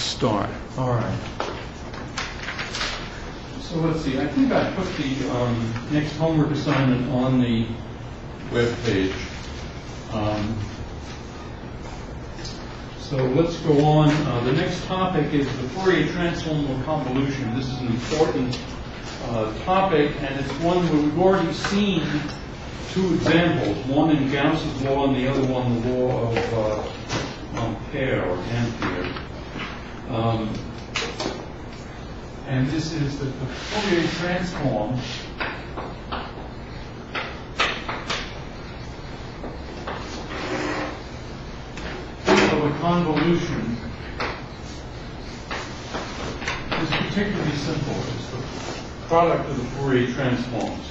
start. All right. So let's see. I think I put the next homework assignment on the web page. So let's go on. The next topic is the Fourier transform of convolution. This is an important topic, and it's one where we've already seen two examples, one in Gauss's law and the other one the law of Ampere or Ampere. And this is the Fourier transform of a convolution is particularly simple. It's the product of the Fourier transforms.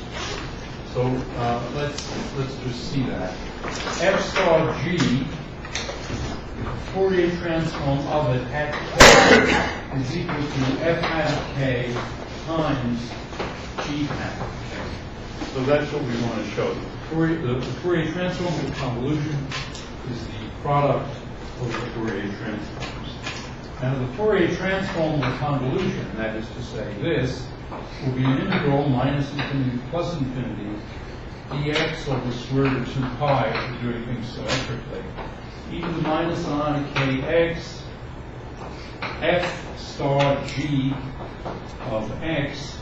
So let's just see that. F star G, the Fourier transform of it at K is equal to F hat of K times G hat of K. So that's what we want to show. The Fourier transform of the convolution is the product of the Fourier transforms. Now the Fourier transform of the convolution, that is to say this, will be an integral minus infinity plus infinity dx over square root of 2 pi if we're doing things symmetrically, e to the minus I kx f star g of x,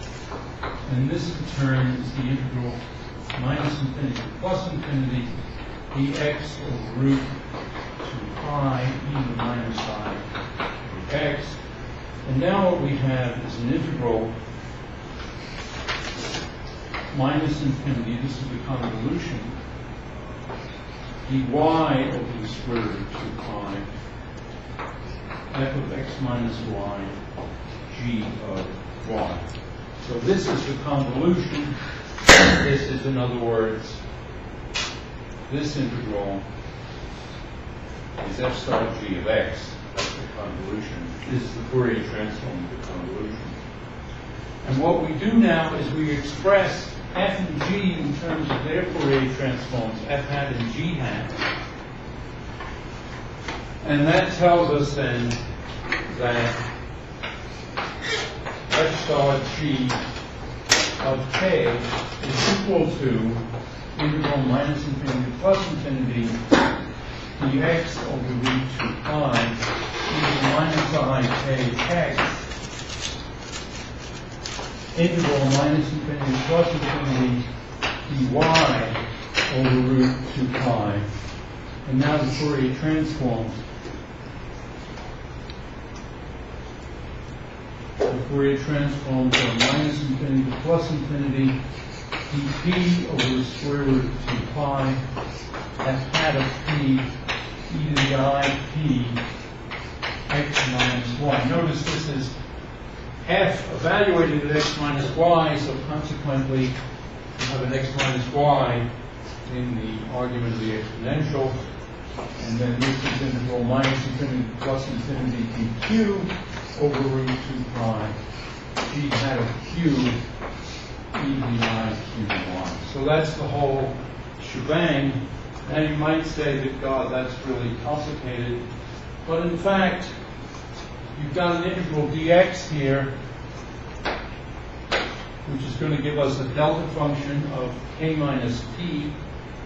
and this in turn is the integral minus infinity plus infinity dx over root 2 pi e to the minus I x. And now what we have is an integral minus infinity, this is the convolution, dy over the square root of 2 pi f of x minus y g of y. So this is the convolution. This is, in other words, this integral is f star g of x. That's the convolution. This is the Fourier transform of the convolution. And what we do now is we express f and g in terms of their Fourier transforms, f hat and g hat. And that tells us then that f star g of k is equal to integral minus infinity plus infinity dx over root 2 pi e to the minus I k x integral minus infinity plus infinity dy over root 2 pi. And now the Fourier transform. The Fourier transforms are minus infinity to plus infinity dp over the square root of 2 pi f hat of p e to the I p x minus y. Notice this is f evaluated at x minus y, so consequently you have an x minus y in the argument of the exponential, and then this is integral minus infinity plus infinity dq over root 2 pi g hat of q e to the I q y. So that's the whole shebang. Now you might say that, God, that's really complicated, but in fact you've got an integral dx here, which is going to give us a delta function of k minus p,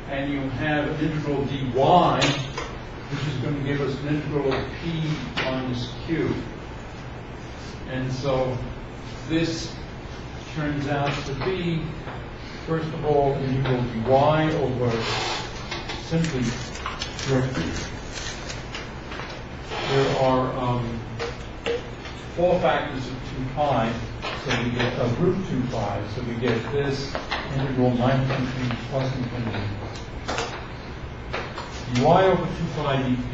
and you have an integral dy, which is going to give us an integral of p minus q. And so this turns out to be, first of all, integral dy over simply there are 4 factors of 2 pi, so we get a root 2 pi, so we get this integral minus infinity plus infinity dy over 2 pi dp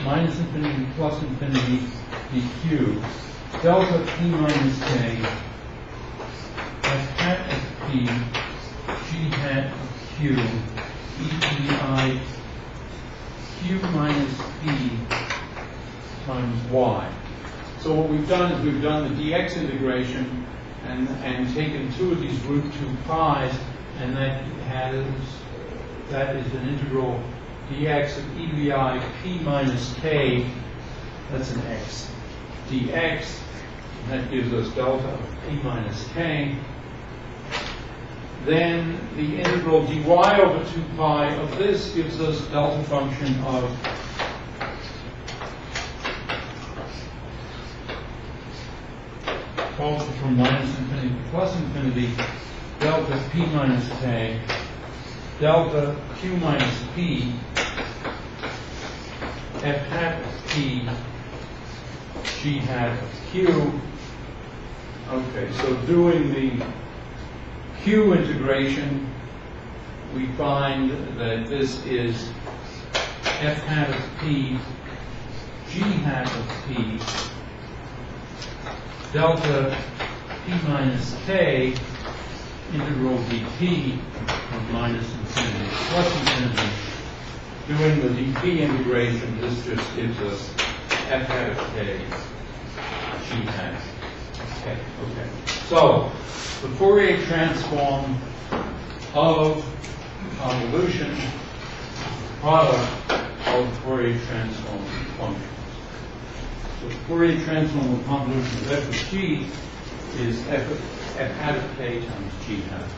minus infinity plus infinity dq delta p minus k f hat of p g hat of q e to the I q minus p times y. So what we've done is we've done the dx integration and taken two of these root 2 pi's, and that is an integral dx of e to the I p minus k that's an x, dx, and that gives us delta of p minus k. Then the integral dy over 2 pi of this gives us delta function of from minus infinity to plus infinity, delta p minus k, delta q minus p, f hat of p, g hat of q. Okay, so doing the q integration, we find that this is f hat of p, g hat of p, delta p minus k, integral dp from minus infinity to plus infinity. Doing the dp integration, this just gives us f hat of k, g hat. Okay. So the Fourier transform of convolution, product of Fourier transform functions. So the Fourier transform of convolution of f of g is f hat of k times g hat of k.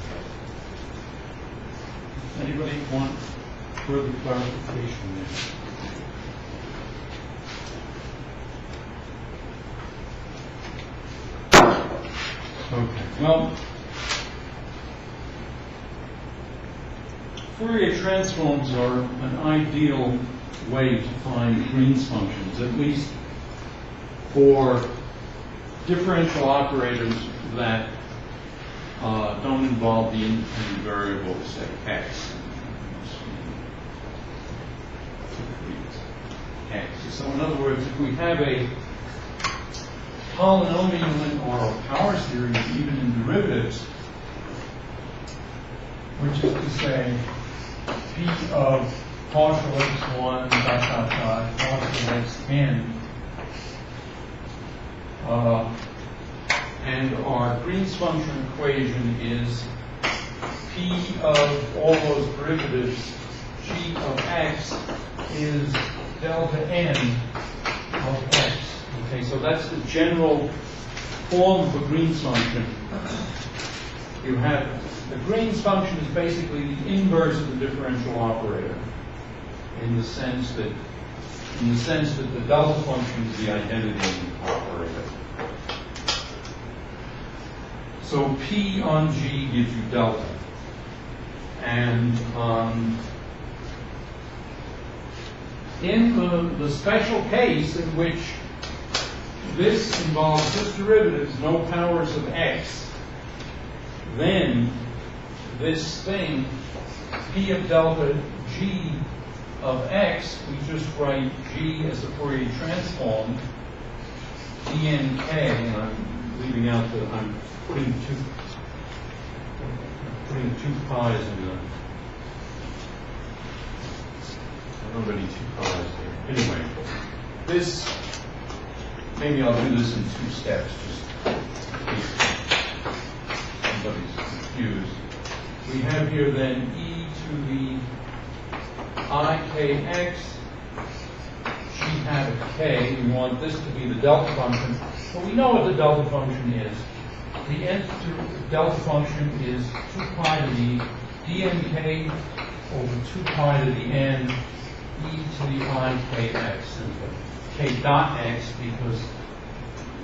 Anybody want further clarification there? Okay, well, Fourier transforms are an ideal way to find Green's functions, at least for differential operators that don't involve the independent variable, say, x. So in other words, if we have a polynomial or a power series, even in derivatives, which is to say p of partial x1 partial xn, and our Green's function equation is p of all those derivatives g of x is delta n of x. Okay, so that's the general form of a Green's function. You have the Green's function is basically the inverse of the differential operator, in the sense that the delta function is the identity operator. So P on G gives you delta, and in the special case in which this involves just derivatives, no powers of x, then this thing, P of delta G of x, we just write G as the Fourier transform, dnk, and I'm leaving out the, I'm putting two pi's in the, I'm already 2 pi's there. Anyway, this, maybe I'll do this in 2 steps, just in case somebody's confused. We have here then e to the ikx, g hat of k. We want this to be the delta function. But we know what the delta function is. The nth delta function is 2 pi to the dnk over 2 pi to the n e to the ikx, and the k dot x because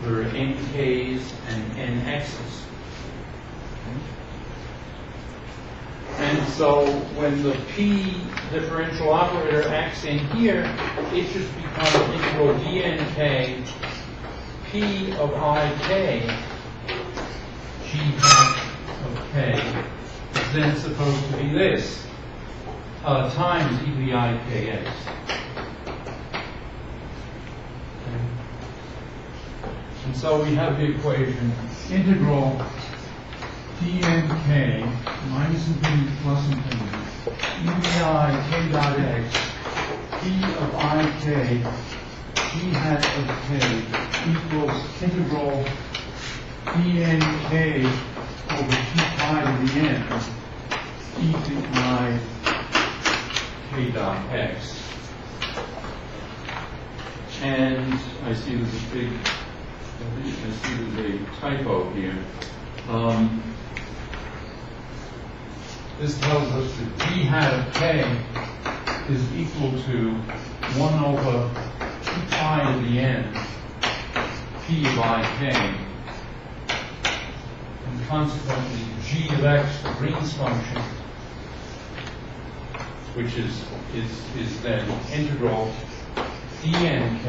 there are nk's and nx's. And so when the p differential operator acts in here, it just becomes integral dnk p of ik g hat of k is then supposed to be this times e to the ikx. And so we have the equation integral dnk minus infinity plus infinity e to the I k dot x p of ik g hat of k equals integral dnk over 2 pi to the n e to the I k dot x. And I see there's a typo here. This tells us that g hat of k is equal to 1 over 2 pi to the n p by k. And consequently, g of x, the Green's function, which is then integral dnk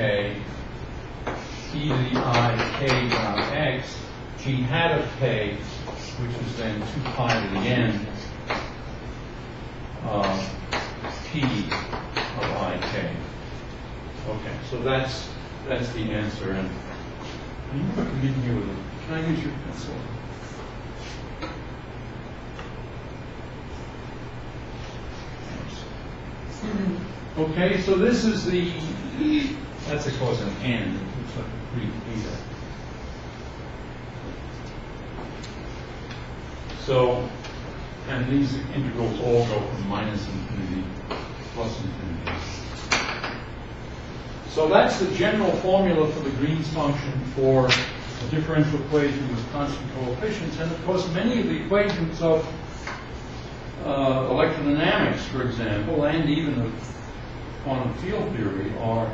e to the I k dot x, g hat of k, which is then 2 pi to the n p of I k. Okay, so that's the answer. And you have to come in here with it. Can I use your pencil? Okay, so this is that's of course an n. It looks like a Greek theta. So, and these integrals all go from minus infinity to plus infinity. So that's the general formula for the Green's function for a differential equation with constant coefficients. And of course, many of the equations of electrodynamics, for example, and even of quantum field theory are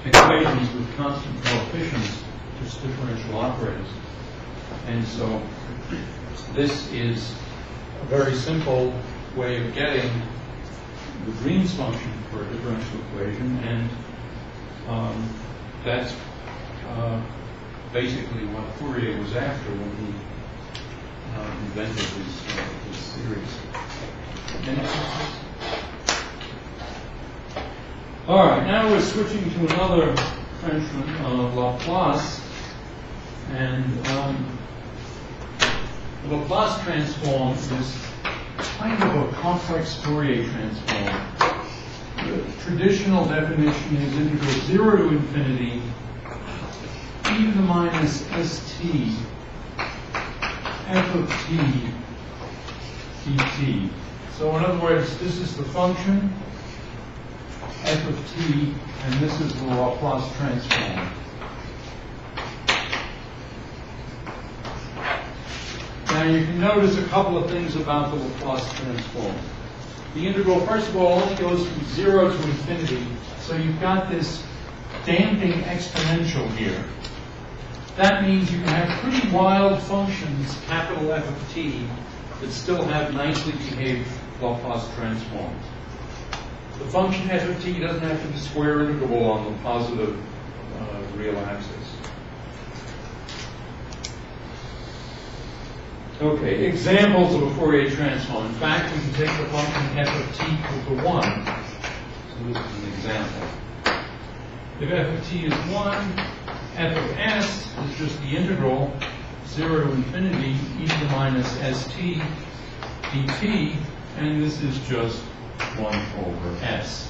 equations with constant coefficients, just differential operators. And so this is a very simple way of getting the Green's function for a differential equation, and that's basically what Fourier was after when he invented his series. Any questions? All right, now we're switching to another Frenchman, Laplace, and the Laplace transform is kind of a complex Fourier transform. The traditional definition is integral 0 to infinity e to the minus st f of t dt. So in other words, this is the function f of t, and this is the Laplace transform. Now you can notice a couple of things about the Laplace transform. The integral, first of all, only goes from 0 to infinity, so you've got this damping exponential here. That means you can have pretty wild functions, capital F of t, that still have nicely behaved Laplace transforms. The function f of t doesn't have to be square integrable on the positive real axis. Okay, examples of a Fourier transform. In fact, we can take the function f of t equal to 1. So this is an example. If f of t is 1, f of s is just the integral 0 to infinity e to the minus st dt, and this is just 1 over s.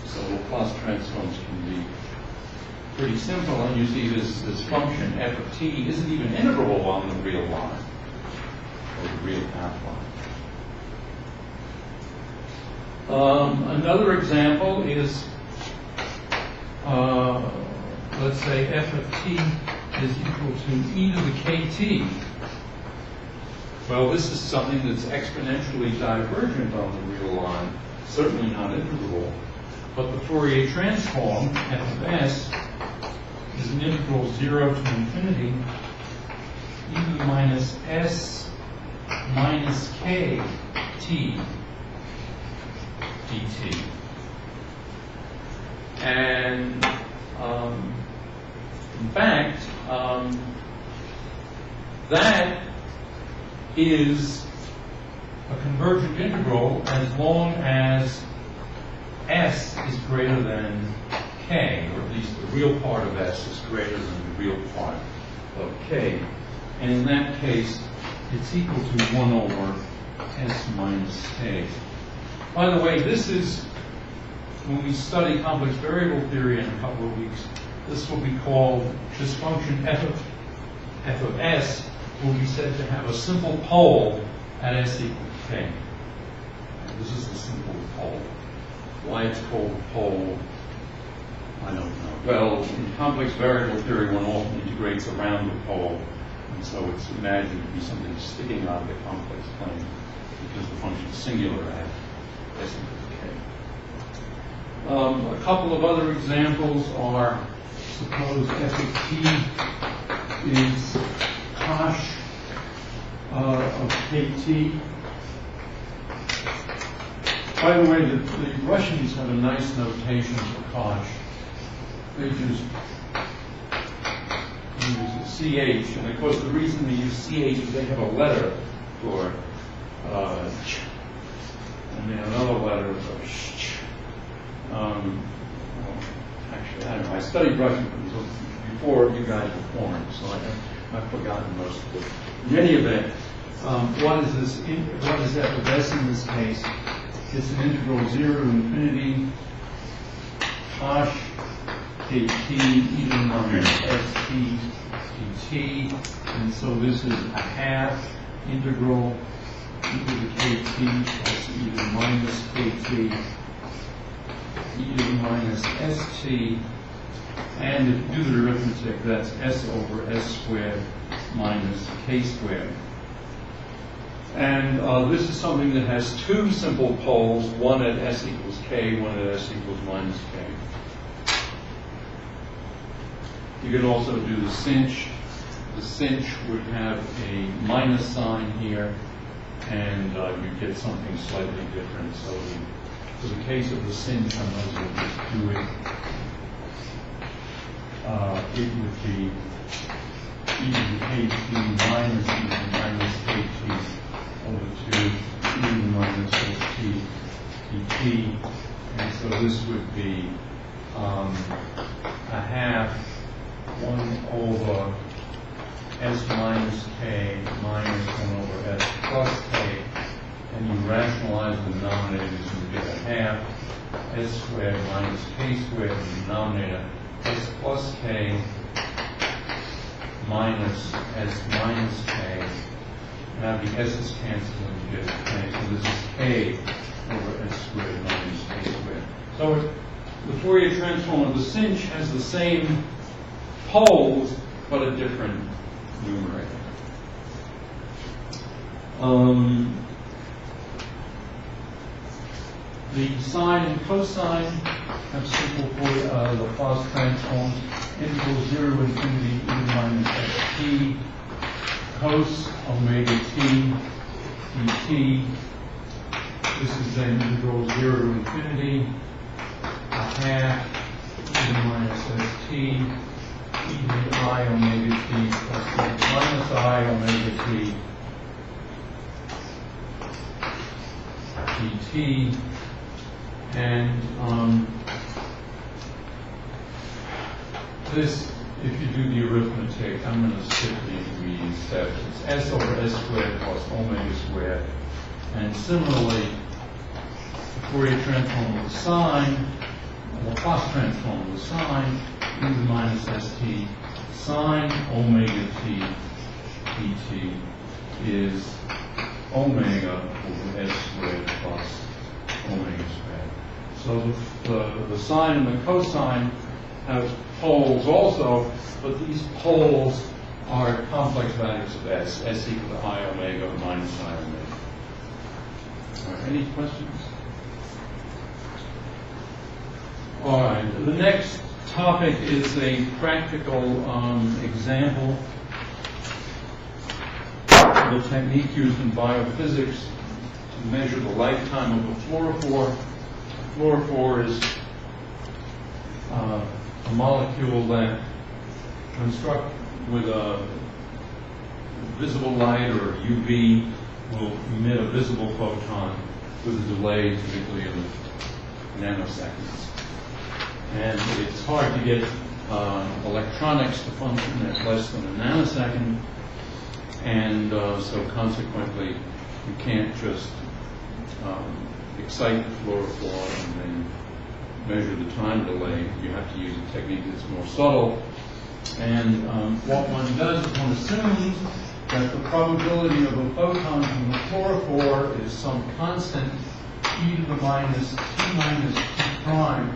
So Laplace transforms can be pretty simple, and you see this function f of t isn't even integrable on the real line, or the real path line. Another example is, let's say f of t is equal to e to the kt. Well, this is something that's exponentially divergent on the real line, certainly not integrable. But the Fourier transform, f of s, is an integral 0 to infinity e to the minus s minus k t dt. And in fact, that is a convergent integral as long as s is greater than k, or at least the real part of s is greater than the real part of k. And in that case, it's equal to 1 over s minus k. By the way, this is, when we study complex variable theory in a couple of weeks, this will be called, this function f of s will be said to have a simple pole at s equals k. And this is the simple pole. Why it's called a pole, I don't know. Well, in complex variable theory, one often integrates around the pole, and so it's imagined to be something sticking out of the complex plane because the function is singular at s equals k. A couple of other examples are, suppose f of t is cosh of kt. By the way, the Russians have a nice notation for cosh. They just use CH, and of course the reason they use CH is they have a letter for ch, and then another letter for sh. Actually, I don't know. I studied Russian before you guys were born, so I've forgotten most of it. In any event, what is this? What is f of s in this case? It's an integral 0 to infinity cosh kt even minus st dt, and so this is a half integral e to the kt plus e to the minus kt e to the minus st, and if you do the arithmetic, that's s over s squared minus k squared. And this is something that has two simple poles, one at s equals k, one at s equals minus k. You can also do the sinh. The sinh would have a minus sign here, and you get something slightly different. So for the case of the sinh, I might as well just do it. It would be e to the kt minus e to the minus kt over 2 e to the minus st dt, and so this would be a half 1 over s minus k minus 1 over s plus k, and you rationalize the denominators and you get a half s squared minus k squared in the denominator, s plus k minus s minus k. Now the s's cancel and you get a k. So this is k over s squared minus k squared. So the Fourier transform of the sinh has the same poles, but a different numerator. The sine and cosine have simple Laplace transforms. Integral 0 to infinity e to the minus st cos omega t dt. This is then integral 0 to infinity a half e to the minus st e to the I omega t plus e minus I omega t dt. And this, if you do the arithmetic, I'm going to skip the intermediate steps. It's s over s squared plus omega squared. And similarly, the Fourier transform of the sine, the Laplace transform of the sine, e to the minus st sine omega t dt is omega over s squared plus omega squared. So the sine and the cosine have poles also, but these poles are complex values of s, s equal to I omega minus I omega. All right, any questions? All right, the next topic is a practical example of a technique used in biophysics to measure the lifetime of a fluorophore. Fluorophore is a molecule that, when struck with a visible light or UV, will emit a visible photon with a delay typically of nanoseconds. And it's hard to get electronics to function at less than a nanosecond, and so consequently you can't just excite the fluorophore and then measure the time delay. You have to use a technique that's more subtle. And what one does is one assumes that the probability of a photon from the fluorophore is some constant e to the minus t minus t prime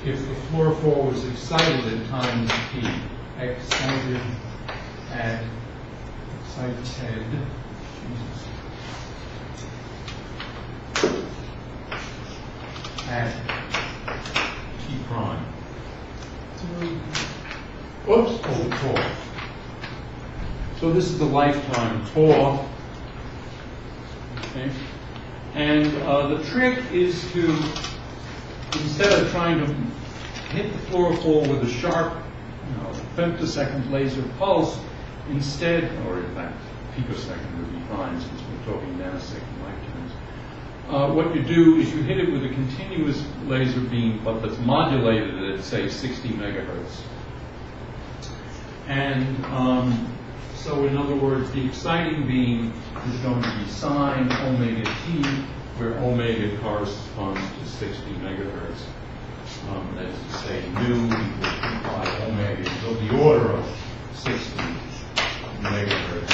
if the fluorophore was excited at times t. Excited at t prime. Oops, tau. So this is the lifetime tau. Okay. And the trick is to, instead of trying to hit the fluorophore with a sharp, femtosecond laser pulse, instead, or in fact, picosecond would be fine since we're talking nanosecond lifetimes. What you do is you hit it with a continuous laser beam, but that's modulated at, say, 60 megahertz. And so, in other words, the exciting beam is going to be sine omega t, where omega corresponds to 60 megahertz. That is to say, nu equals 2 pi omega, so the order of 60 megahertz.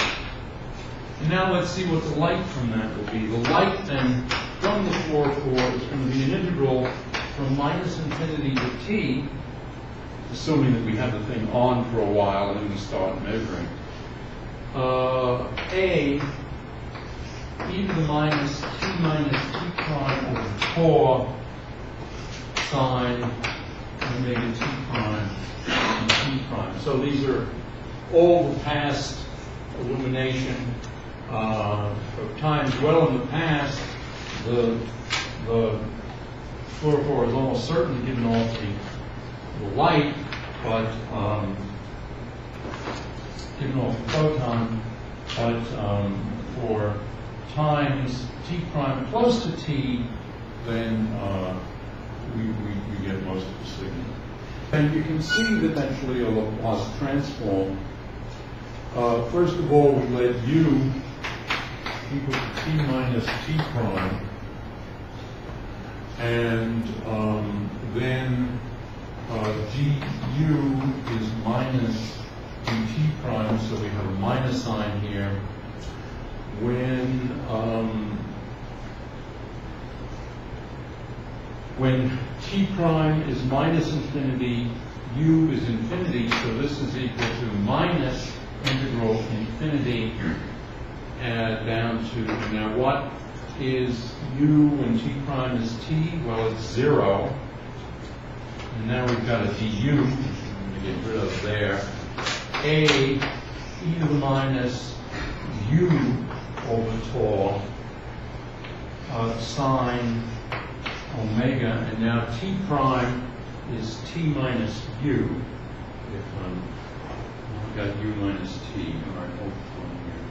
And now let's see what the light from that will be. The light then from the fluorophore is going to be an integral from minus infinity to t, assuming that we have the thing on for a while and then we start measuring. A e to the minus t prime over tau sine omega t prime and t prime. So these are all the past illumination of times. Well, in the past, the fluorophore is almost certainly given off the light, but given off the photon, but for times t prime close to t, then we get most of the signal. And you can see eventually a Laplace transform. First of all, we let u equal to t minus t prime, and then du is minus dt prime, so we have a minus sign here. When t prime is minus infinity, u is infinity, so this is equal to minus integral infinity down to, now what is u when t prime is t? Well, it's 0. And now we've got a du, which we're going to get rid of there. A e to the minus u over tau sine omega, and now t prime is t minus u. If I've got u minus t. All right, hold on here.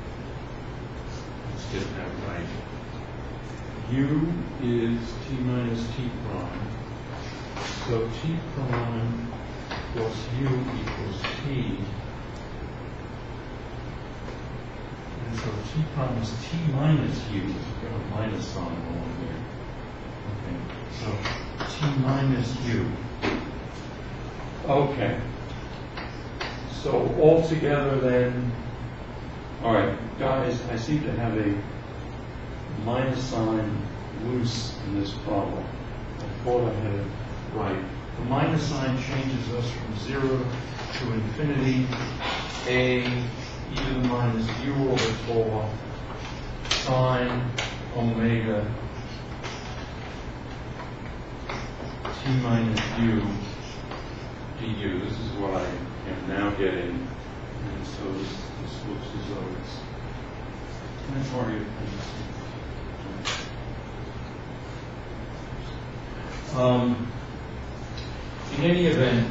Let's get that right. U is t minus t prime. So t prime plus u equals t. And so t prime is t minus u. We've got a minus sign along here. Okay, so t minus u. Okay. So altogether then, all right, guys, I seem to have a minus sign loose in this problem. I thought I had it right. The minus sign changes us from 0 to infinity. A e to the minus u over tau sine omega t minus u du. This is what I am now getting, and so this looks as though it's in any event,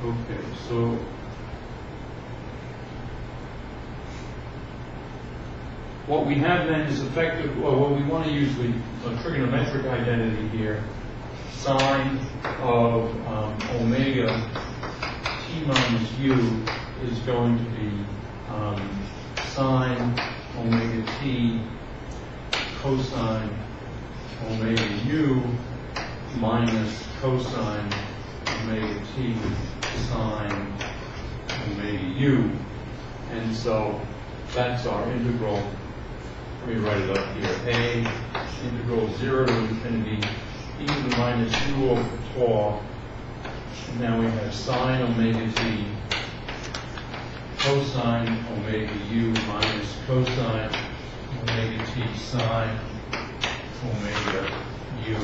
okay, so what we have then is effective, well, we want to use the trigonometric identity here. Sine of omega t minus u is going to be sine omega t cosine omega u minus cosine omega t sine omega u. And so that's our integral let me write it up here. A integral 0 to infinity e to the minus u over tau. And now we have sine omega t cosine omega u minus cosine omega t sine omega u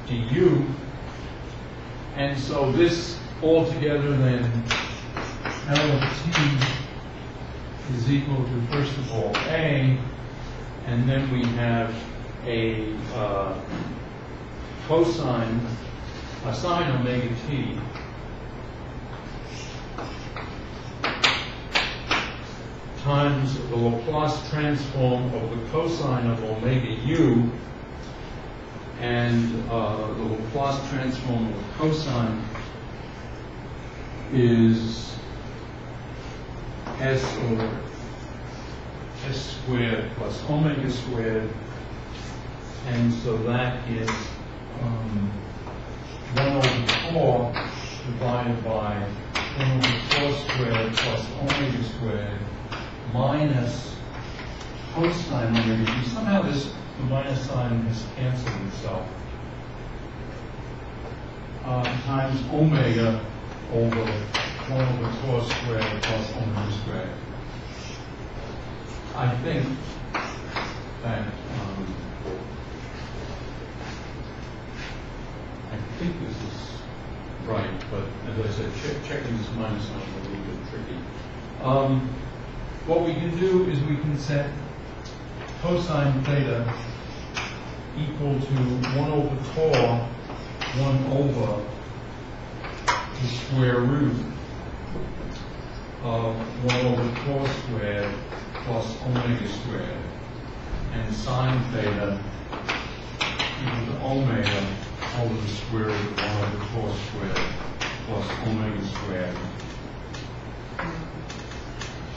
du. And so this altogether then L of t is equal to, first of all, A, and then we have a sine omega t times the Laplace transform of the cosine of omega u, and the Laplace transform of the cosine is s over s squared plus omega squared, and so that is 1 over 4 divided by 1 over 4 squared plus omega squared minus cosine omega t. Somehow the minus sign has canceled itself. Times omega over 1 over 4 squared plus omega squared. I think that this is right, but as I said, checking this minus sign is a little bit tricky. What we can do is we can set cosine theta equal to 1 over tau, 1 over the square root of 1 over tau squared plus omega squared, and sine theta equal to omega over the square root of 1 over tau squared plus omega squared.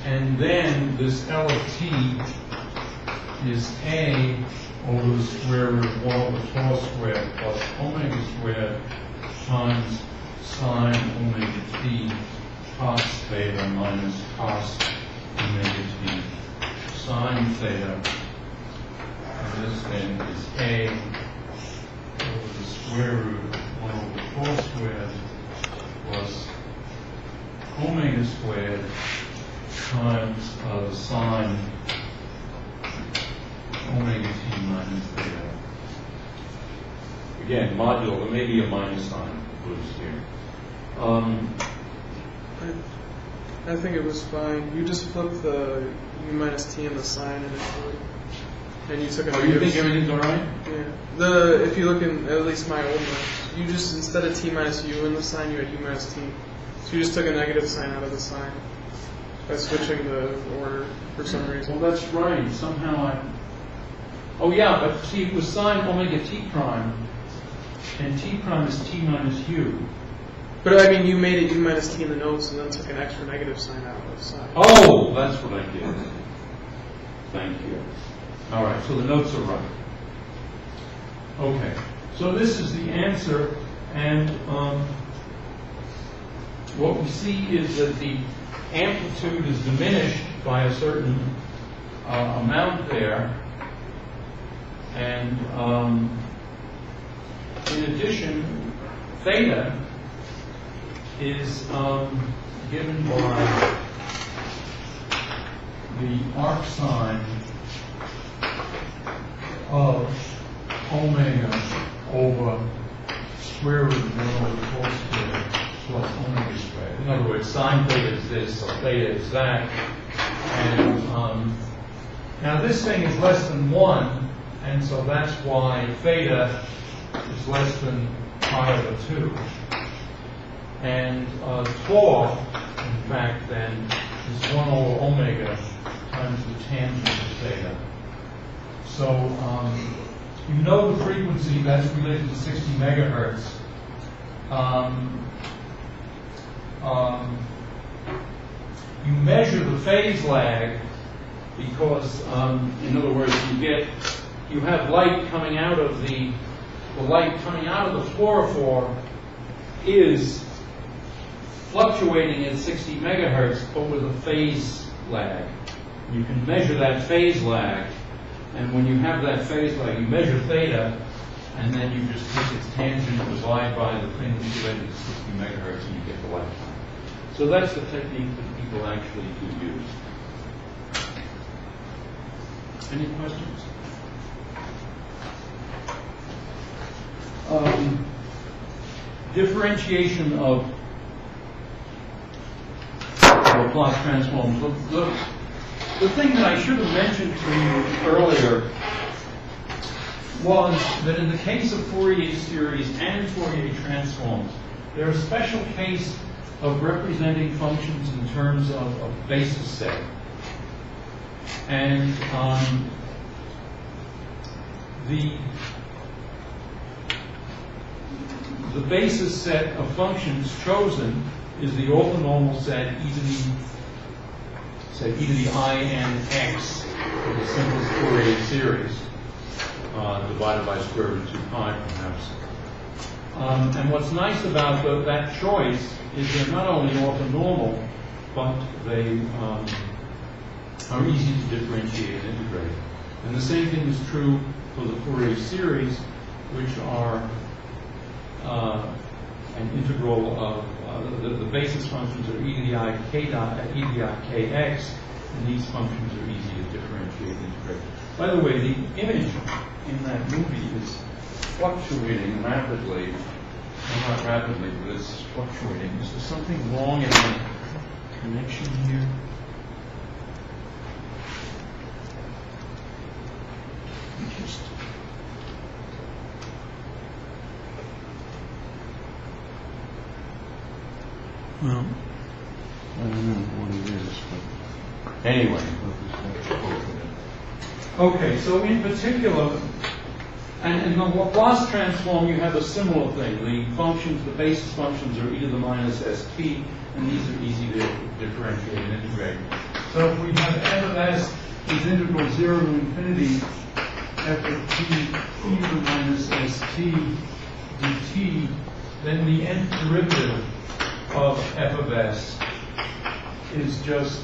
And then this L of t is A over the square root of 1 over tau squared plus omega squared times sine omega t cos theta minus cos omega t sine theta. And this then is A over the square root of 1 over tau squared plus omega squared times the sine omega t minus theta. Again, modulo, there may be a minus sign loose here. I think it was fine. You just flipped the u minus t and the sign initially, and you took a. Oh, you think everything's all right? Yeah. If you look in at least my old notes, you just instead of t minus u in the sign, you had u minus t. So you just took a negative sign out of the sign by switching the order for some reason. Well, that's right. Somehow oh yeah, but see, it was sine omega t prime, and t prime is t minus u. But I mean, you made it u minus t in the notes and then took an extra negative sign out of the sign. Oh, that's what I did. Thank you. All right, so the notes are right. Okay, so this is the answer, and what we see is that the amplitude is diminished by a certain amount there, and in addition, theta is given by the arc sine of omega over square root of 1 over 4 squared plus omega squared. In other words, sine theta is this, so theta is that. And now this thing is less than 1, and so that's why theta is less than pi over 2. And tau, in fact, then, is 1 over omega times the tangent of theta. So you know the frequency that's related to 60 megahertz. You measure the phase lag because, in other words, you have light coming out of the light coming out of the fluorophore is fluctuating at 60 megahertz, but with a phase lag. You can measure that phase lag, and when you have that phase lag, you measure theta, and then you just take its tangent, divide by the thing related to 60 megahertz, and you get the lifetime. So that's the technique that people actually do use. Any questions? Differentiation of Laplace transforms. The thing that I should have mentioned to you earlier was that in the case of Fourier series and Fourier transforms, they're a special case of representing functions in terms of a basis set. And the basis set of functions chosen is the orthonormal set e to the I n x for the simplest Fourier series, divided by square root 2 pi perhaps. And what's nice about that choice is they're not only orthonormal, but they are easy to differentiate and integrate. And the same thing is true for the Fourier series, which are an integral of the basis functions are e to the I k dot at e to the I kx, and these functions are easy to differentiate and integrate. By the way, the image in that movie is fluctuating rapidly. Well, not rapidly, but it's fluctuating. Is there something wrong in the connection here? Well, I don't know what it is, but anyway. Okay, so in particular, and in the Laplace transform, you have a similar thing. The functions, the basis functions are e to the minus st, and these are easy to differentiate and integrate. So if we have f of s is integral 0 to infinity f of t e to the minus st dt, then the nth derivative of f of s is just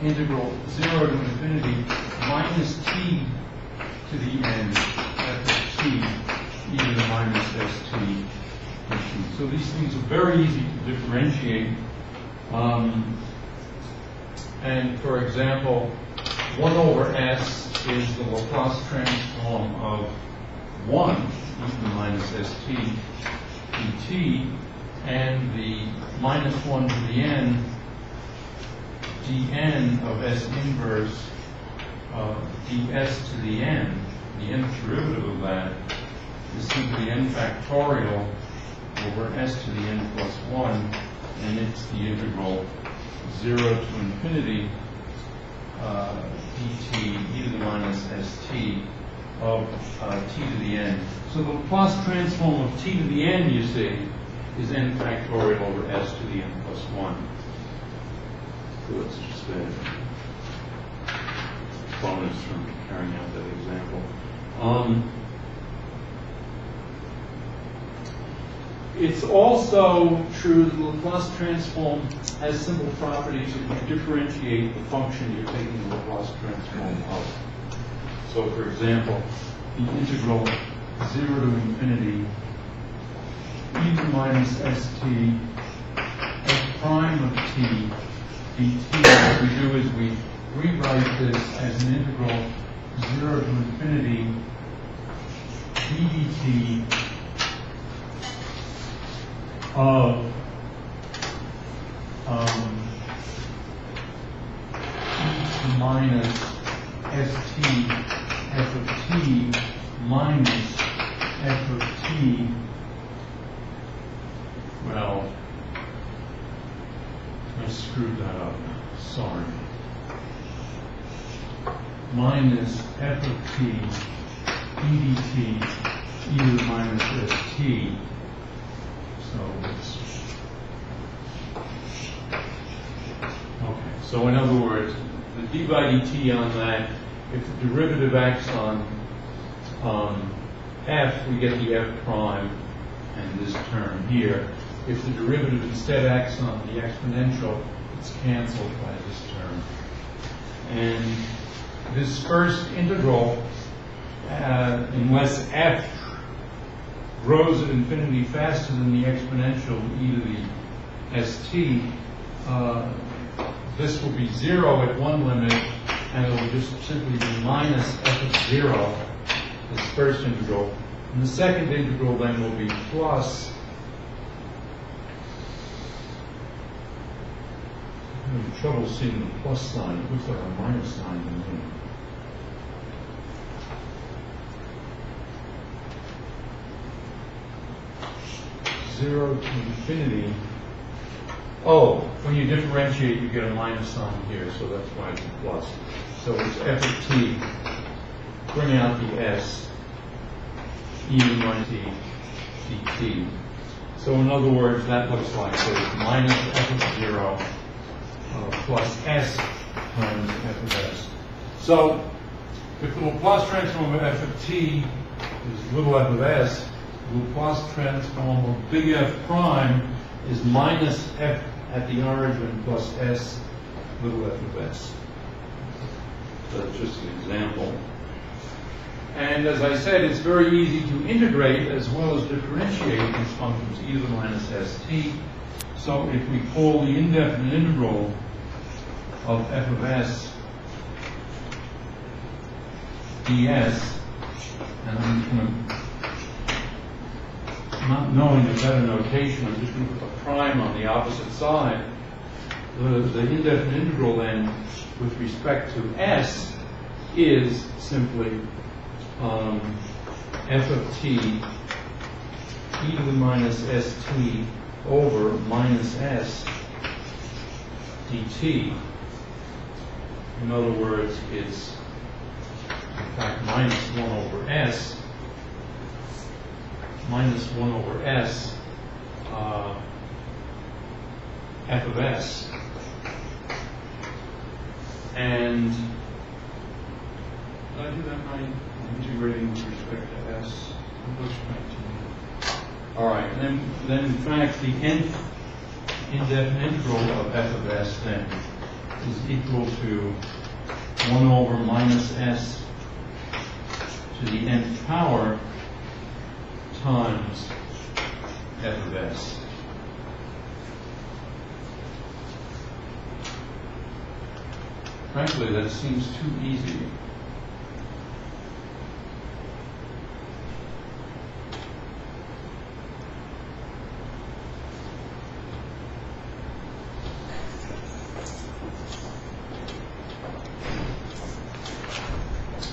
integral 0 to infinity minus t to the n f of t e to the minus st dt. So these things are very easy to differentiate. And for example, 1 over s is the Laplace transform of 1 e to the minus st dt, and the minus 1 to the n dn of s inverse ds to the n, the nth derivative of that is simply n factorial over s to the n plus 1, and it's the integral 0 to infinity dt e to the minus st of t to the n. So the Laplace transform of t to the n, you see, is n factorial over s to the n plus 1. So that's just a bonus from carrying out that example. It's also true that the Laplace transform has simple properties that you differentiate the function you're taking the Laplace transform of. So, for example, the integral 0 to infinity e to the minus st f prime of t dt. What we do is we rewrite this as an integral 0 to infinity d dt of e to the minus st f of t minus f of t. Well, I screwed that up. Sorry. Minus f of t e dt e to the minus st. So it's okay. So in other words, the d by dt on that, if the derivative acts on f, we get the f prime and this term here. If the derivative instead acts on the exponential, It's canceled by this term. And this first integral, unless f grows at infinity faster than the exponential e to the st, this will be 0 at one limit, and it will just simply be minus f of 0, this first integral. And the second integral then will be plus, I'm having trouble seeing the plus sign. It looks like a minus sign to me. 0 to infinity. Oh, when you differentiate, you get a minus sign here, so that's why it's a plus. So it's f of t, bring out the s, e to minus t dt. So in other words, that looks like this, minus f of 0 plus s times f of s. So if the Laplace transform of f of t is little f of s, the Laplace transform of big F prime is minus f at the origin plus s little f of s. So that's just an example. And as I said, it's very easy to integrate as well as differentiate these functions, e to the minus st. So if we pull the indefinite integral of f of s ds, and I'm going to, not knowing the better notation, I'm just going to put the prime on the opposite side. The indefinite integral then, with respect to s, is simply f of t e to the minus st over minus s dt. In other words, it's in fact minus 1 over s, minus 1 over s f of s. And did I do that right? Integrating with respect to s. It looks right to me. All right, and then in fact the nth indefinite integral of f of s then is equal to 1 over minus s to the nth power times f of s. Frankly, that seems too easy.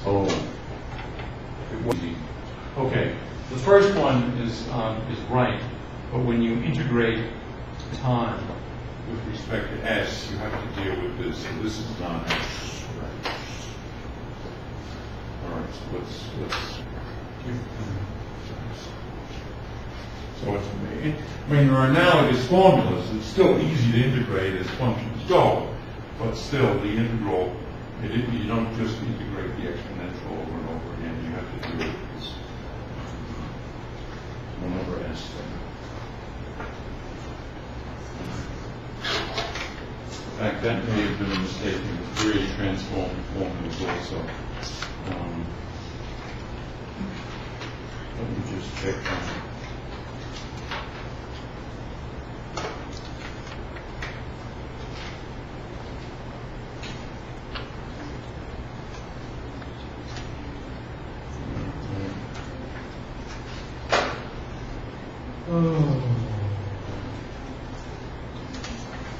Oh, it was easy. Okay, the first one is right, but when you integrate time with respect to s, you have to deal with this. So this is not right. All right, so let's give. So it's, I mean, there are analogous formulas. It's still easy to integrate as functions go, but still the integral. You don't just integrate the exponential over and over again. You have to do it as 1 over s thing. In fact, that may have been a mistake in the Fourier transform formulas also. Let me just check that.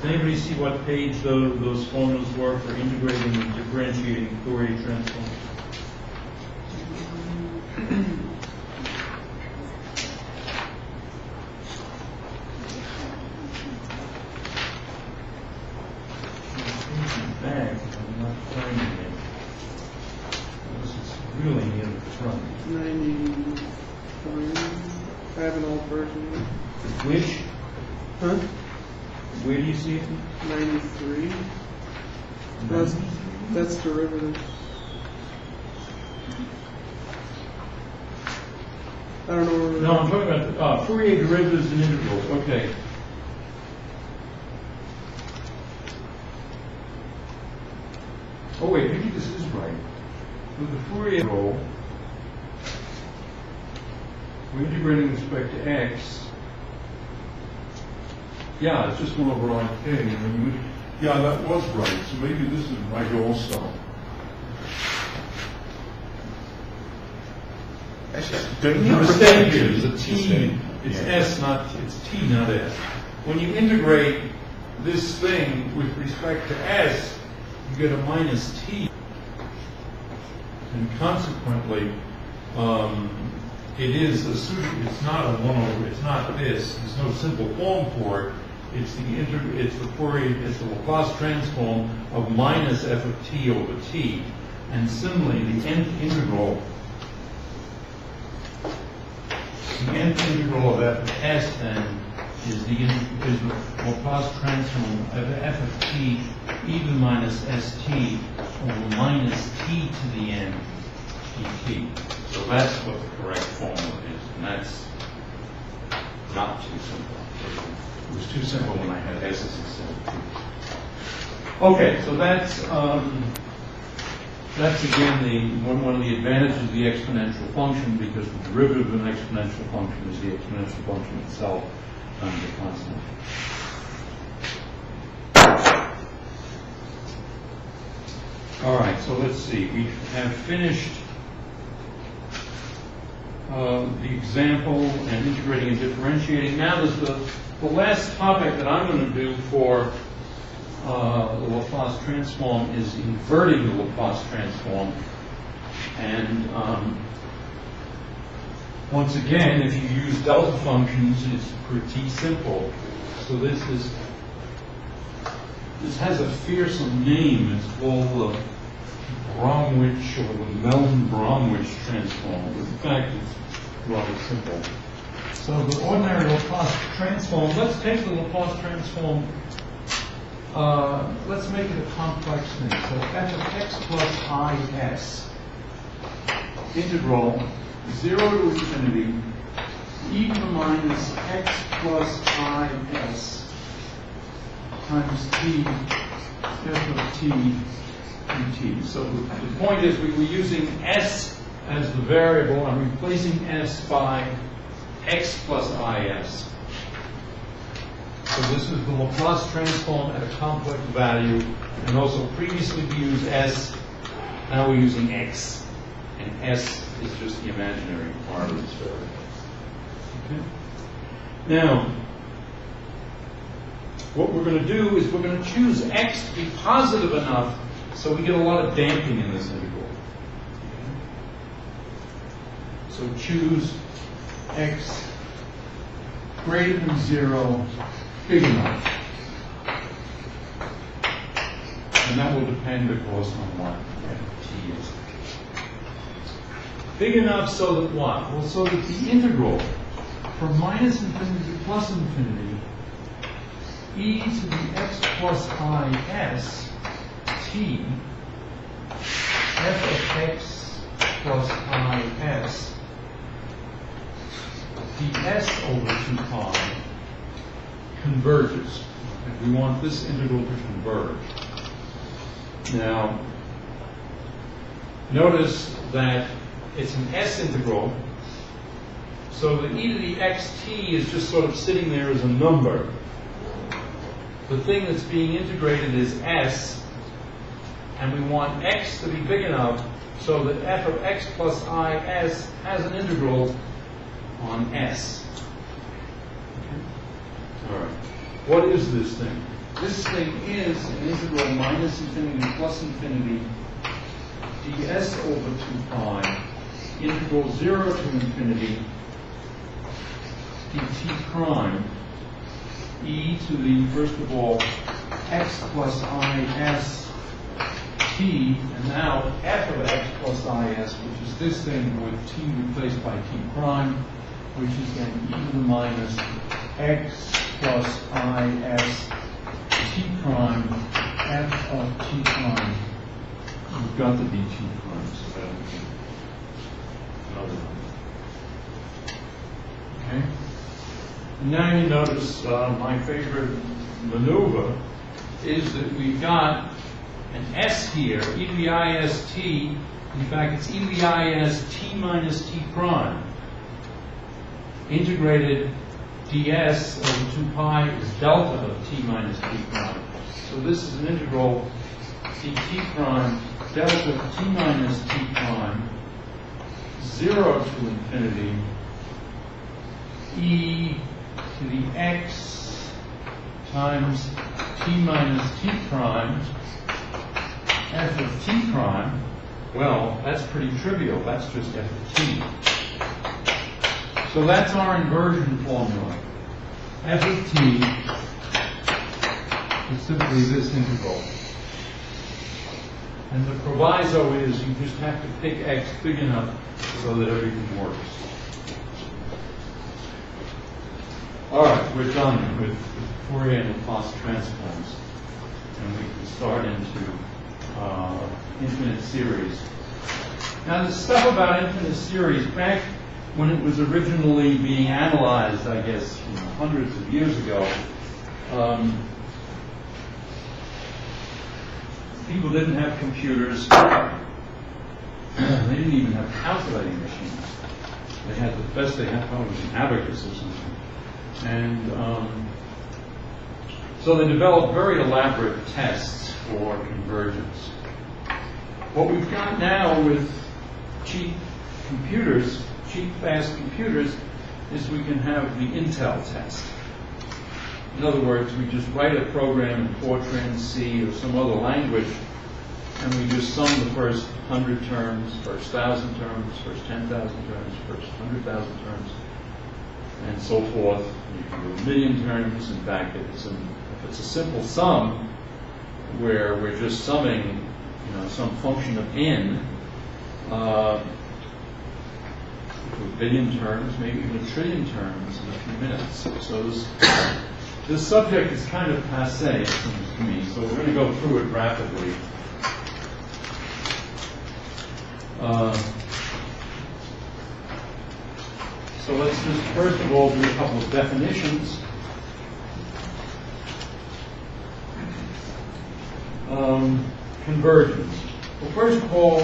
Does anybody see what page those formulas were for integrating and differentiating Fourier transforms? Back, I'm not finding it. This is really in the front. 93. I have an old version. Which? Huh? Where do you see it? 93. That's derivatives. I don't know where. No, I'm talking about Fourier derivatives and integrals. Okay. Oh wait, maybe this is right. With the Fourier integral, we're integrating with respect to x. Yeah, it's just 1 over ik. Yeah, that was right. So maybe this is right also. The mistake here is a t. It's s, not it's t, not s. When you integrate this thing with respect to s, you get a minus t, and consequently, it is it's not a 1 over. It's not this. There's no simple form for it. It's the Fourier. It's the Laplace transform of minus f of t over t, and similarly, the nth integral. The nth integral of f of s then is the Laplace transform of f of t e to the minus st over minus t to the n dt. So that's what the correct formula is, and that's not too simple. It was too simple when I had s as instead of t. Okay, so that's again one of the advantages of the exponential function, because the derivative of an exponential function is the exponential function itself times the constant. All right, so let's see. We have finished the example and integrating and differentiating. Now there's the last topic that I'm going to do for the Laplace transform is inverting the Laplace transform. And once again, if you use delta functions, it's pretty simple. So this has a fearsome name. It's called the Bromwich or the Melton-Bromwich transform. But in fact, it's rather simple. So the ordinary Laplace transform, let's take the Laplace transform, let's make it a complex thing. So f of x plus is integral 0 to infinity e to the minus x plus is times t f of t dt. So the point is we were using s as the variable and replacing s by x plus is. So this is the Laplace transform at a complex value, and also previously we used s, now we're using x, and s is just the imaginary part of this variable. Okay? Now, what we're going to do is we're going to choose x to be positive enough so we get a lot of damping in this integral. Okay? So choose x greater than 0, big enough. And that will depend, of course, on what t is. Big enough so that what? Well, so that the integral from minus infinity to plus infinity e to the x plus is t f of x plus is ds over 2 pi converges. And we want this integral to converge. Now, notice that it's an s integral, so the e to the xt is just sort of sitting there as a number. The thing that's being integrated is s, and we want x to be big enough so that f of x plus is has an integral on s. Okay? All right. What is this thing? This thing is an integral minus infinity to plus infinity ds over 2 pi integral 0 to infinity dt prime e to the, first of all, x plus is t, and now f of x plus is, which is this thing with t replaced by t prime, which is then e to the minus x plus is t prime f of t prime. We've got the dt prime, so that'll be another one. Okay? And now you notice my favorite maneuver is that we've got an S here, e to the ist, in fact it's e to the is t minus t prime. Integrated ds over 2 pi is delta of t minus t prime. So this is an integral dt prime delta of t minus t prime 0 to infinity e to the x times t minus t prime f of t prime. Well, that's pretty trivial. That's just f of t. So that's our inversion formula. F of t is simply this integral. And the proviso is you just have to pick x big enough so that everything works. All right, we're done with Fourier and Laplace transforms. And we can start into infinite series. Now, the stuff about infinite series, back when it was originally being analyzed, I guess, hundreds of years ago, people didn't have computers. They didn't even have calculating machines. They had the best they had probably was an abacus or something. And so they developed very elaborate tests for convergence. What we've got now with cheap computers, cheap, fast computers, is we can have the Intel test. In other words, we just write a program in Fortran, C, or some other language, and we just sum the first 100 terms, first 1,000 terms, first 10,000 terms, first 100,000 terms, and so forth. You can do a million terms. In fact, if it's a simple sum where we're just summing, some function of n to a billion terms, maybe even a trillion terms in a few minutes. So this subject is kind of passé, it seems to me. So we're going to go through it rapidly. So let's just first of all do a couple of definitions. Convergence. Well, first of all,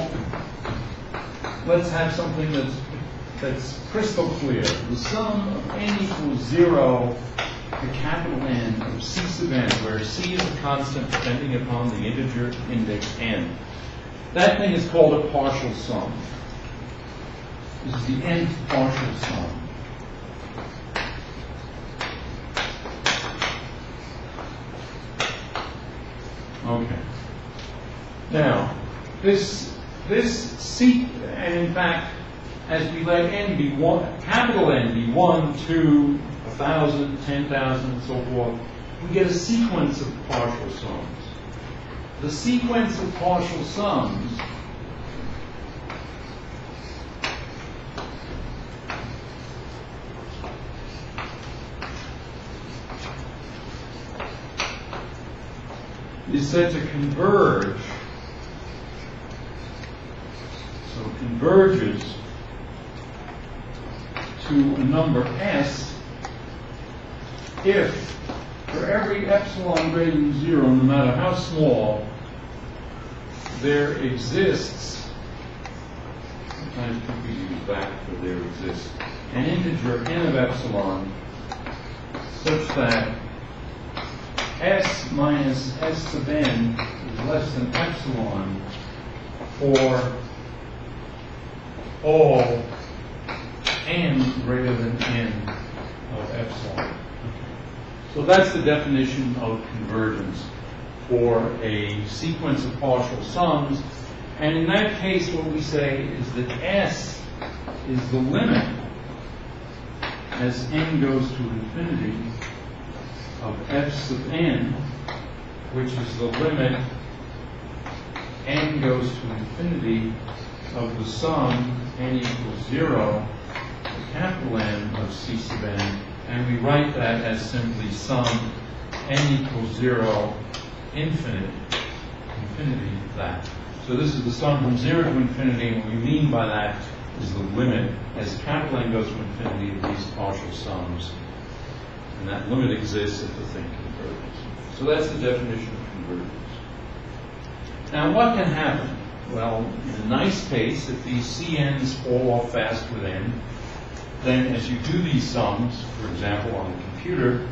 let's have something that's crystal clear. The sum of n equals 0 to capital N of C sub n, where C is a constant depending upon the integer index n. That thing is called a partial sum. This is the nth partial sum. Okay. Now, this C, and in fact, as we let n be 1, capital N be 1, 2, 1,000, 10,000, and so forth, we get a sequence of partial sums. The sequence of partial sums is said to converge. So it converges to a number s if for every epsilon greater than 0, no matter how small, there exists, sometimes people use that for there exists, an integer n of epsilon such that s minus s sub n is less than epsilon for all n greater than n of epsilon. So that's the definition of convergence for a sequence of partial sums. And in that case, what we say is that s is the limit as n goes to infinity of f sub n, which is the limit n goes to infinity of the sum n equals 0 to capital N of C sub n, and we write that as simply sum n equals 0 infinity that. So this is the sum from 0 to infinity, and what we mean by that is the limit as capital N goes to infinity of these partial sums. And that limit exists if the thing converges. So that's the definition of convergence. Now, what can happen? Well, in a nice case, if these CNs fall off fast with n, then as you do these sums, for example, on the computer,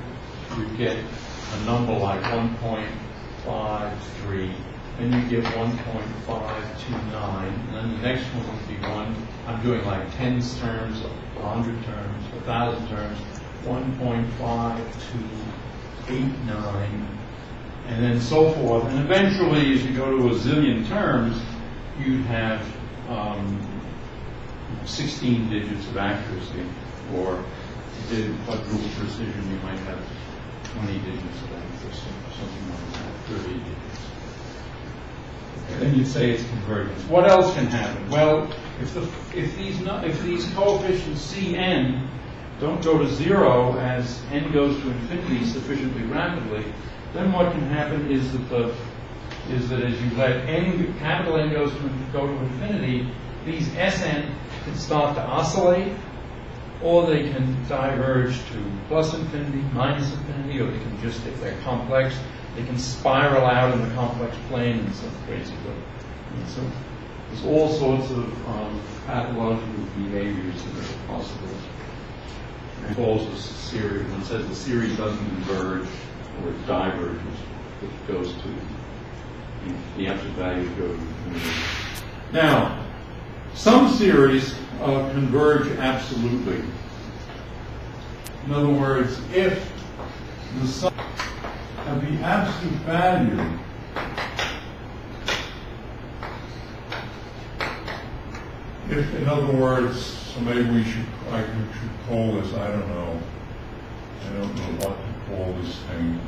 you get a number like 1.53, and you get 1.529, and then the next one would be I'm doing like tens terms, 100 terms, 1,000 terms, 1.5289, and then so forth. And eventually, as you go to a zillion terms, you'd have 16 digits of accuracy, or if you did quadruple precision, you might have 20 digits of accuracy, or something like that, 30 digits. Okay, then you'd say it's convergence. What else can happen? Well, if these coefficients Cn don't go to 0 as n goes to infinity sufficiently rapidly, then what can happen is that as you let capital N go to infinity, these Sn can start to oscillate, or they can diverge to plus infinity, minus infinity, or they can just, if they're complex, they can spiral out in the complex plane in some crazy way. And so there's all sorts of pathological behaviors that are possible. It calls this a series. One says the series doesn't converge, or it diverges, it goes to the absolute values go to infinity. Now, some series converge absolutely. In other words, if the sum of the absolute value in other words, so maybe I should call this, I don't know what to call this thing.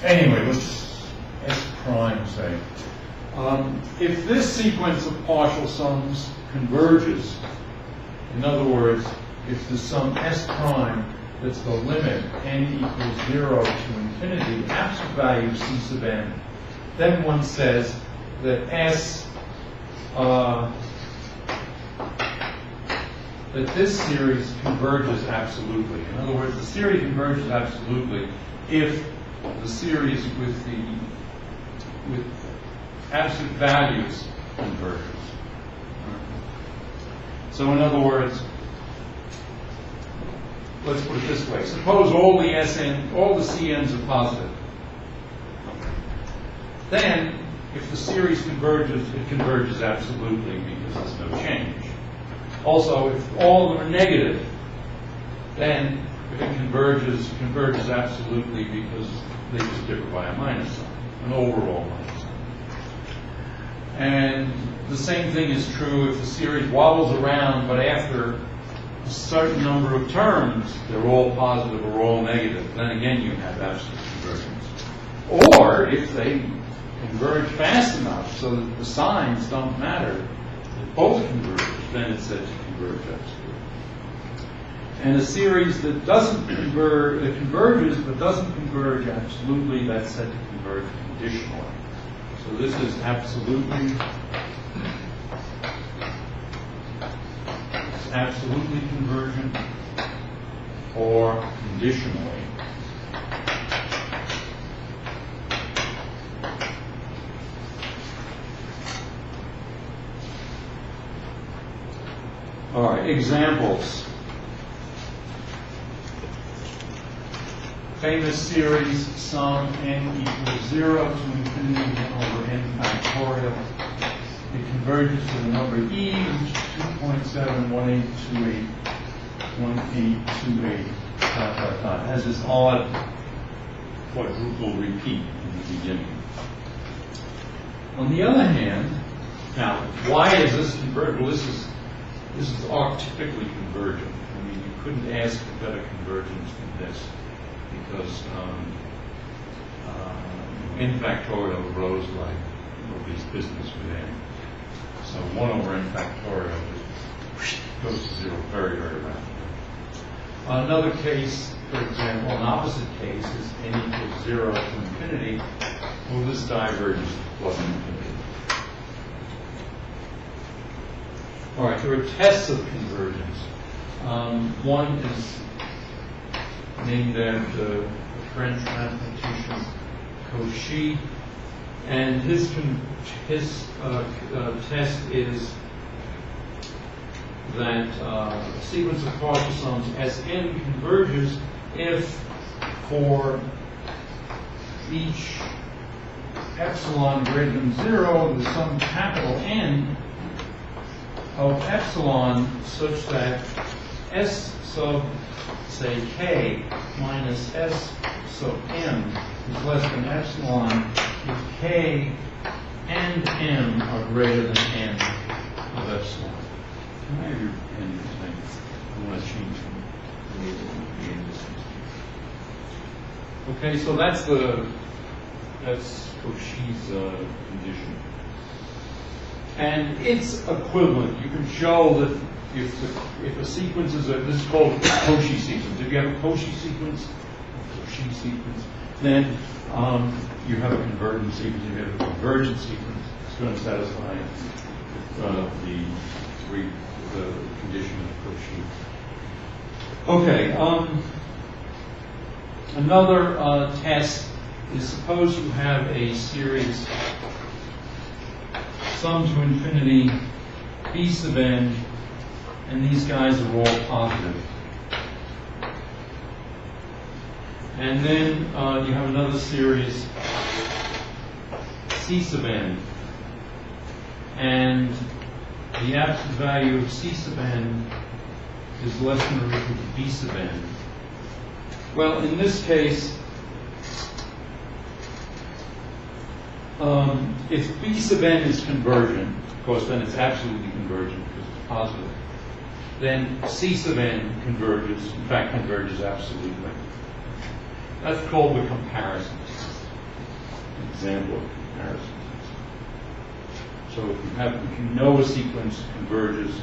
Anyway, let's S prime say. If this sequence of partial sums converges, in other words, if the sum S prime that's the limit n equals 0 to infinity, absolute value C sub n, then one says that that this series converges absolutely. In other words, the series converges absolutely if the series with absolute values converges. So in other words, let's put it this way. Suppose all the CNs are positive. Then, if the series converges, it converges absolutely because there's no change. Also, if all of them are negative, then if it converges absolutely because they just differ by a minus sign, an overall minus sign. And the same thing is true if the series wobbles around, but after a certain number of terms, they're all positive or all negative. Then again, you have absolute convergence. Or if they converge fast enough so that the signs don't matter, if both converge, then it's said to converge absolutely. And a series that doesn't converge, that converges but doesn't converge absolutely, that's said to converge conditionally. So this is absolutely convergent or conditionally. All right, examples. Famous series sum n equals 0 to infinity over n factorial. It converges to the number e, which is 2.718281828, has this odd quadruple repeat in the beginning. On the other hand, now, why is this convergent? Well, this is archetypically convergent. I mean, you couldn't ask for better convergence than this, because n factorial grows like nobody's business with n. So 1 over n factorial just goes to 0 very, very rapidly. Another case, for example, an opposite case is n equals 0 to infinity. Well, this diverges to plus infinity. All right, there are tests of convergence. One is named after the French mathematician Cauchy, and his test is that a sequence of partial sums as n converges if for each epsilon greater than 0, there's some capital N of epsilon such that S sub, say, k minus S sub m is less than epsilon if k and m are greater than n of epsilon. Can I have your pen thing? I want to change from the Okay, so that's Cauchy's condition. And it's equivalent. You can show that if a sequence is this is called a Cauchy sequence. If you have a Cauchy sequence, then you have a convergent sequence. If you have a convergent sequence, it's going to satisfy the condition of Cauchy. Okay. Another test is suppose you have a series sum to infinity b sub n, and these guys are all positive. And then you have another series c sub n, and the absolute value of c sub n is less than or equal to b sub n. Well, in this case, if b sub n is convergent, of course, then it's absolutely convergent because it's positive, then c sub n converges, in fact, converges absolutely. That's called the comparison test, an example of comparison test. So if you know a sequence converges,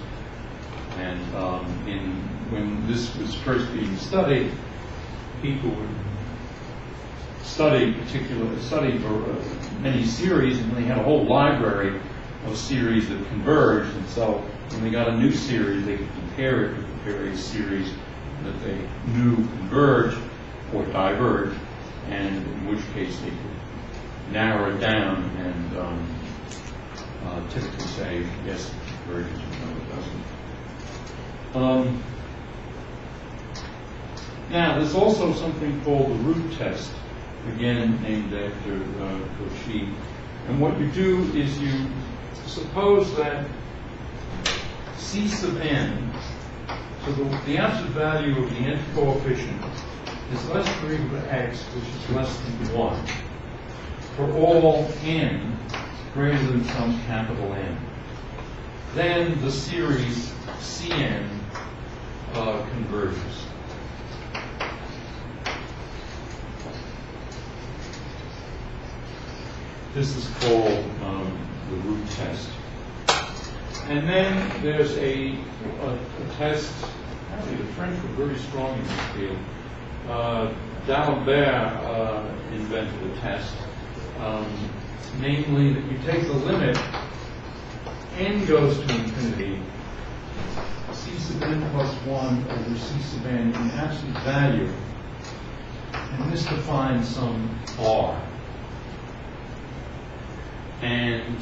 and when this was first being studied, people would study for many series, and they had a whole library of series that converged. And so when they got a new series, they could compare it with the various series that they knew converged or diverged, and in which case they could narrow it down and typically say, yes, it converges, or no, it doesn't. Now, there's also something called the root test, again named after Cauchy. And what you do is you suppose that c sub n, so the absolute value of the nth coefficient is less than or equal to x, which is less than 1, for all n greater than some capital N. Then the series Cn converges. This is called the root test. And then there's a test, apparently the French were very strong in this field. D'Alembert invented a test, namely that you take the limit, n goes to infinity, c sub n plus 1 over c sub n in absolute value, and this defines some r. And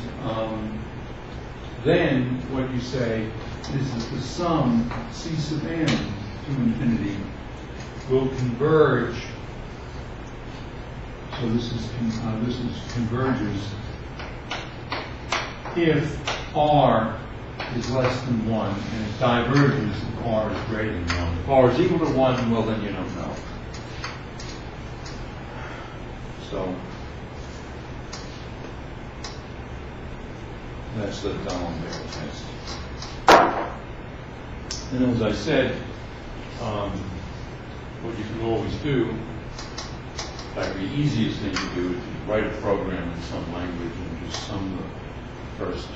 then what you say is that the sum c sub n to infinity will converge. So this is converges if r is less than 1, and it diverges if r is greater than 1. If r is equal to 1, well, then you don't know. So that's the D'Alembert test. And as I said, what you can always do, in fact, the easiest thing to do is to write a program in some language and just sum the first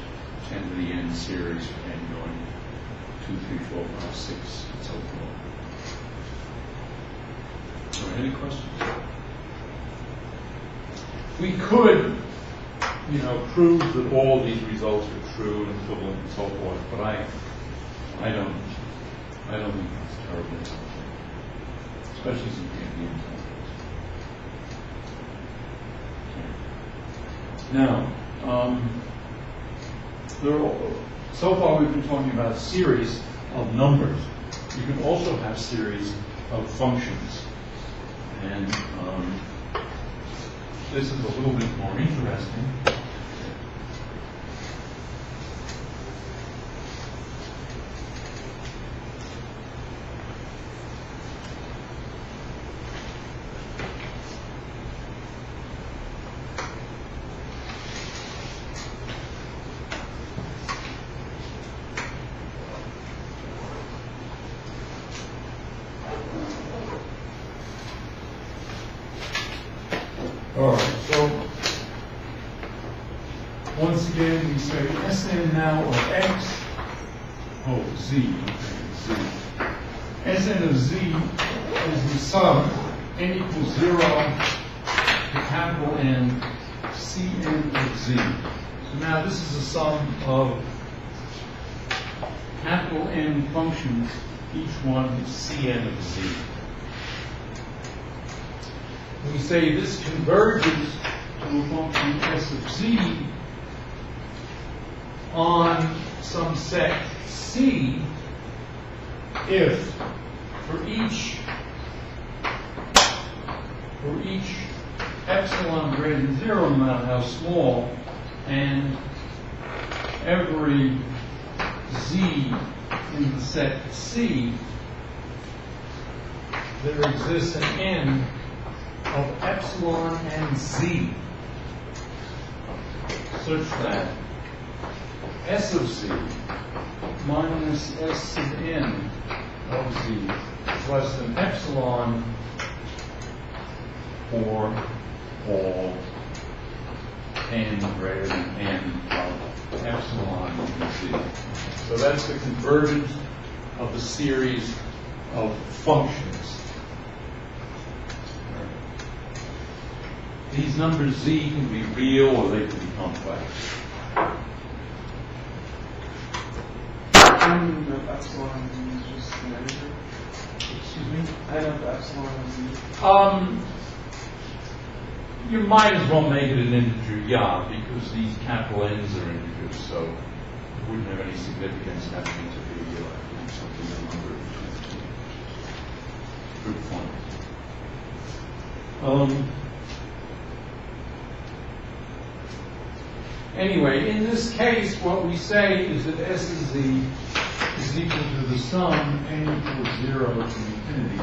10 to the n series for n going 2, 3, 4, 5, 6, and so forth. So, any questions? We could, prove that all these results are true and equivalent and so forth, but I don't think that's terribly helpful. So especially since we have the integral. Now, so far we've been talking about a series of numbers. You can also have series of functions. And this is a little bit more interesting. All right, so once again we say Sn now of x, z, Sn of z is the sum n equals 0 to capital N Cn of z. So now this is a sum of capital N functions, each one Cn of z. We say this converges to a function S of z on some set C if for each epsilon greater than 0, no matter how small, and every z in the set C, there exists an n of epsilon and z, such that S of z minus S of n of z is less than epsilon for all n greater than n of epsilon and z. So that's the convergence of the series of functions. These numbers z can be real or they can be complex. I mean that epsilon is just an integer. Excuse me? I know the epsilon is You might as well make it an integer, yeah, because these capital N's are integers, so it wouldn't have any significance having it to be something a number. Good point. Anyway, in this case, what we say is that S of z is equal to the sum n equals 0 to infinity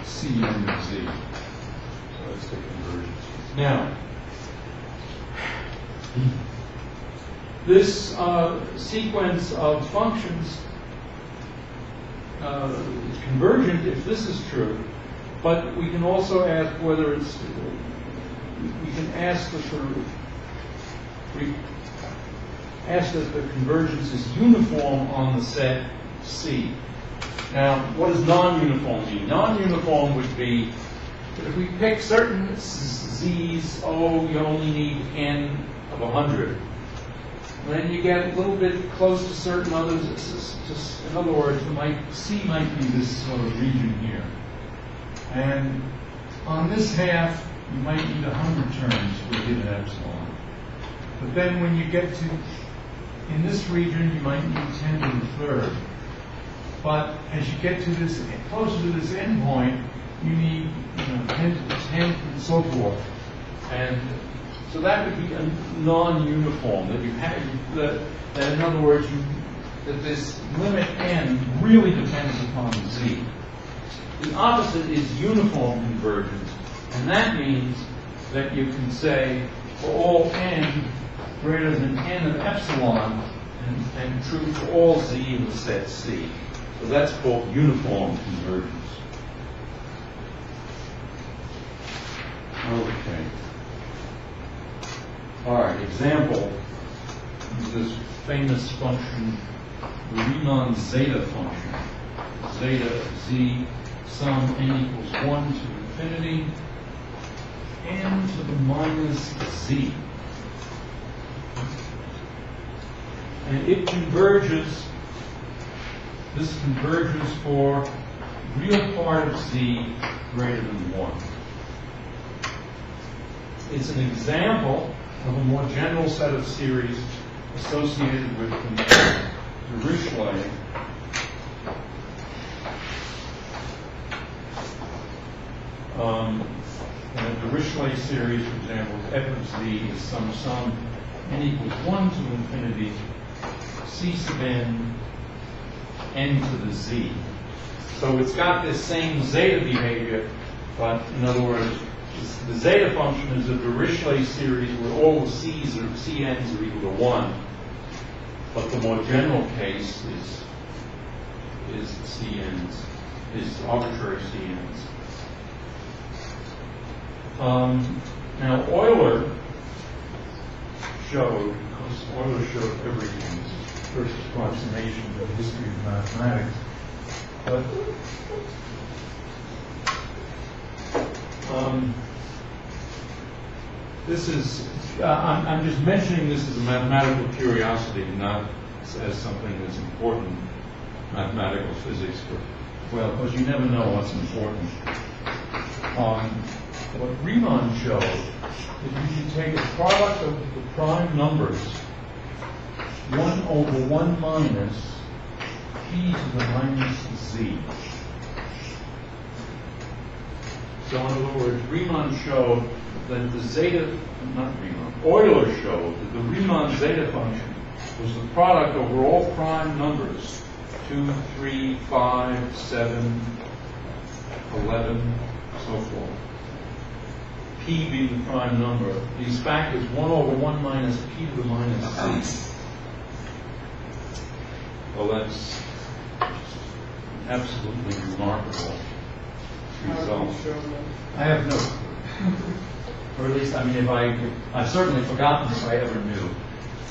Cn of z. So that's the convergence. Now, this sequence of functions is convergent if this is true, but we can also ask whether it's, we can ask that the convergence is uniform on the set C. Now, what does non-uniform mean? Non-uniform would be if we pick certain z's, you only need n of 100. Then you get a little bit close to certain others. Just, in other words, C might be this sort of region here. And on this half, you might need 100 terms for a given epsilon. But then when you get to, in this region, you might need 10 to the third. But as you get to this, closer to this endpoint, you need 10 to the 10th and so forth. And so that would be a non-uniform, that you have, that in other words, that this limit n really depends upon z. The opposite is uniform convergence, and that means that you can say for all n greater than n of epsilon, and true for all z in the set C. So that's called uniform convergence. Okay. All right, example is this famous function, the Riemann zeta function. Zeta z sum n equals 1 to infinity, n to the minus z. And it converges, this converges for real part of z greater than 1. It's an example of a more general set of series associated with the Dirichlet and a Dirichlet series, for example, f of z is sum n equals 1 to infinity c sub n to the z. So it's got this same zeta behavior, but in other words, the zeta function is a Dirichlet series where all the c's or cn's are equal to 1. But the more general case is cn's, is arbitrary cn's. Now Euler showed everything. This is the first approximation to the history of mathematics. But this is, I'm just mentioning this as a mathematical curiosity, not as something that's important in mathematical physics. Well, because you never know what's important. What Riemann showed is you should take a product of the prime numbers, 1 over 1 minus p to the minus z. So in other words, Riemann showed that the zeta, not Riemann, Euler showed that the Riemann zeta function was the product over all prime numbers, 2, 3, 5, 7, 11, so forth. P being the prime number. These factors, 1 over 1 minus p to the minus z. Well, that's absolutely remarkable result. I have no clue. Or at least, I mean, I've certainly forgotten if I ever knew.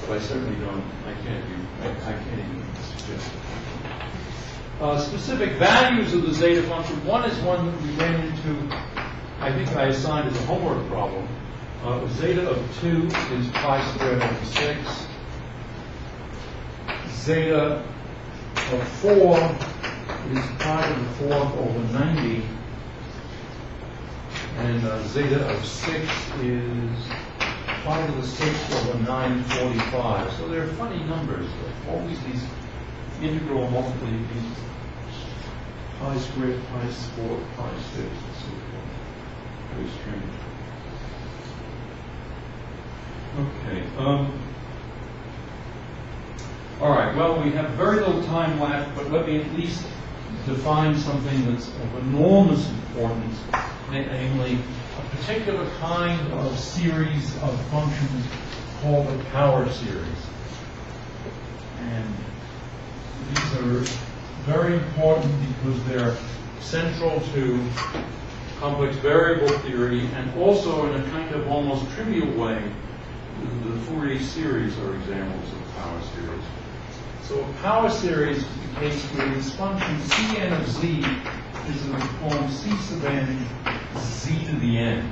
But I certainly don't, I can't even suggest it. Specific values of the zeta function. One is one that we ran into, I think I assigned as a homework problem. Zeta of 2 is pi squared over 6. Zeta of 4 is pi to the 4th over 90. And zeta of 6 is pi to the 6th over 945. So they're funny numbers. They're always these integral multiplications. Pi squared, pi squared, pi 6, and so forth. Very strange. Okay. All right. Well, we have very little time left, but let me at least define something that's of enormous importance, namely a particular kind of series of functions called a power series. And these are very important because they're central to complex variable theory, and also in a kind of almost trivial way, the Fourier series are examples of power series. So a power series is the case where this function Cn of z is in the form C sub n z to the n.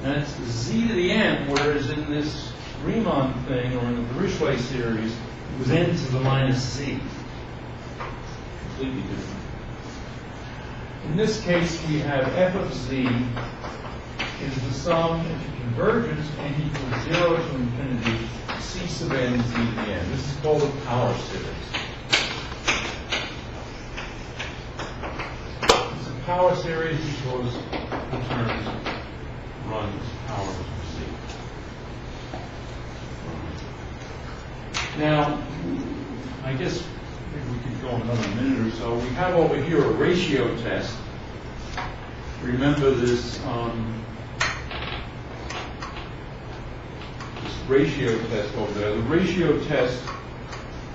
And it's z to the n, whereas in this Riemann thing, or in the Dirichlet series, it was n to the minus z. Completely different. In this case, we have f of z is the sum of convergence n equals 0 to infinity C sub n z to the n. This is called a power series. It's a power series because the terms run as powers of z. Now, I guess maybe we could go another minute or so. We have over here a ratio test. Remember this ratio test over there. The ratio test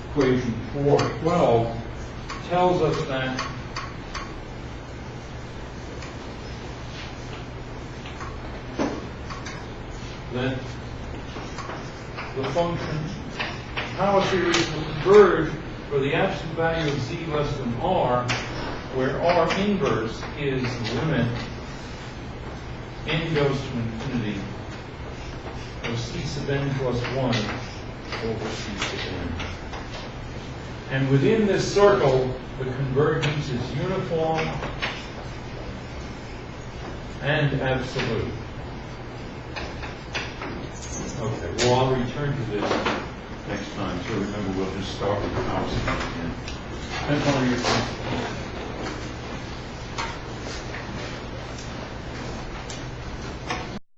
equation 412 tells us that the function power series will converge for the absolute value of z less than r, where r inverse is the limit n goes to infinity of C sub n plus 1 over C sub n. And within this circle, the convergence is uniform and absolute. Okay, well, I'll return to this next time. So remember, we'll just start with the house again. Depends on your